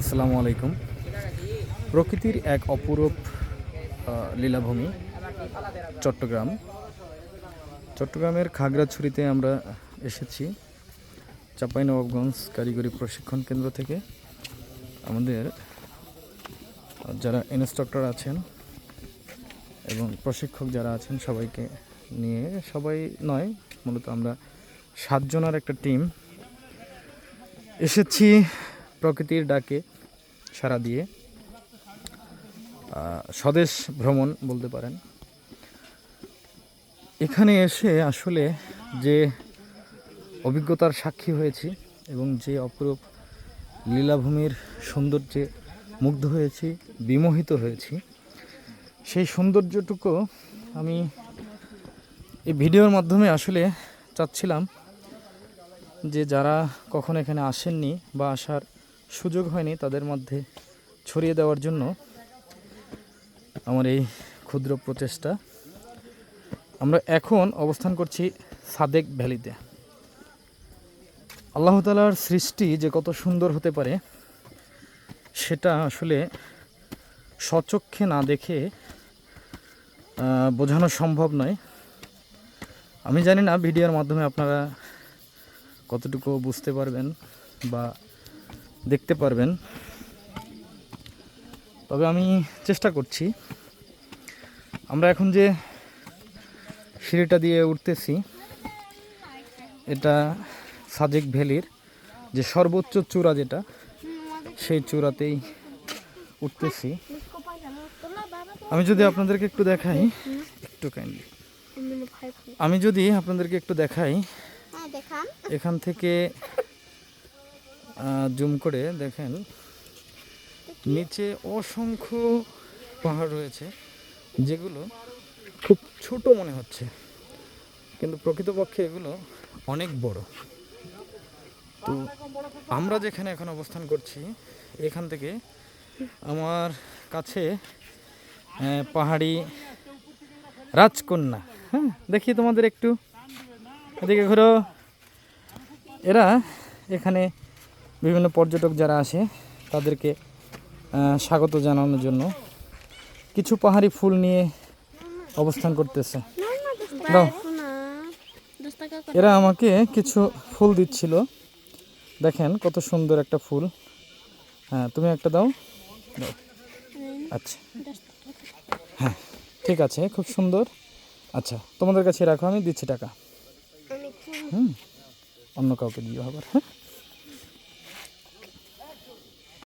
আসসালামু আলাইকুম। প্রকৃতির এক অপরূপ লীলাভূমি চট্টগ্রামের খাগড়াছড়িতে আমরা এসেছি চাঁপাইনবাবগঞ্জ কারিগরি প্রশিক্ষণ কেন্দ্র থেকে। আমাদের যারা ইনস্ট্রাক্টর আছেন এবং প্রশিক্ষক যারা আছেন সবাইকে নিয়ে, সবাই নয়, মূলত আমরা 7 জনের একটা টিম এসেছি প্রকৃতির ডাকে সাড়া দিয়ে। স্বদেশ ভ্রমণ বলতে পারেন। এখানে এসে আসলে যে অভিজ্ঞতার সাক্ষী হয়েছি এবং যে অপরূপ লীলাভূমির সৌন্দর্যে মুগ্ধ হয়েছি, বিমোহিত হয়েছি, সেই সৌন্দর্যটুকু আমি এই ভিডিওর মাধ্যমে আসলে চাচ্ছিলাম যে যারা কখনো এখানে আসেননি বা আসার সুযোগ হয়নি তাদের মধ্যে ছড়িয়ে দেওয়ার জন্য আমার এই ক্ষুদ্র প্রচেষ্টা। আমরা এখন অবস্থান করছি সাদেক ভ্যালিতে। আল্লাহ তাআলার সৃষ্টি যে কত সুন্দর হতে পারে সেটা আসলে স্বচক্ষে না দেখে বোঝানো সম্ভব নয়। আমি জানি না ভিডিওর মাধ্যমে আপনারা কতটুকু বুঝতে পারবেন বা দেখতে পারবেন, তবে আমি চেষ্টা করছি। আমরা এখন যে সিঁড়িটা দিয়ে উঠতেছি এটা সাদেক ভ্যালির যে সর্বোচ্চ চূড়া, যেটা সেই চূড়াতেই উঠতেছি। আমি যদি আপনাদেরকে একটু দেখাই, এখান থেকে জুম করে দেখেন নিচে অসংখ্য পাহাড় রয়েছে যেগুলো খুব ছোট মনে হচ্ছে, কিন্তু প্রকৃতপক্ষে এগুলো অনেক বড়। তো আমরা যেখানে এখন অবস্থান করছি এখান থেকে আমার কাছে পাহাড়ি রাজকন্যা, দেখি তোমাদের একটু এদিকে ঘুরো। এরা এখানে বিভিন্ন পর্যটক যারা আসে তাদেরকে স্বাগত জানানোর জন্য কিছু পাহাড়ি ফুল নিয়ে অবস্থান করতেছে। এরা আমাকে কিছু ফুল দিচ্ছিল, দেখেন কত সুন্দর একটা ফুল। হ্যাঁ, তুমি একটা দাও। আচ্ছা, হ্যাঁ ঠিক আছে, খুব সুন্দর। আচ্ছা, তোমাদের কাছে রাখো, আমি দিচ্ছি টাকা। অন্য কাউকে দিও আবার। হ্যাঁ।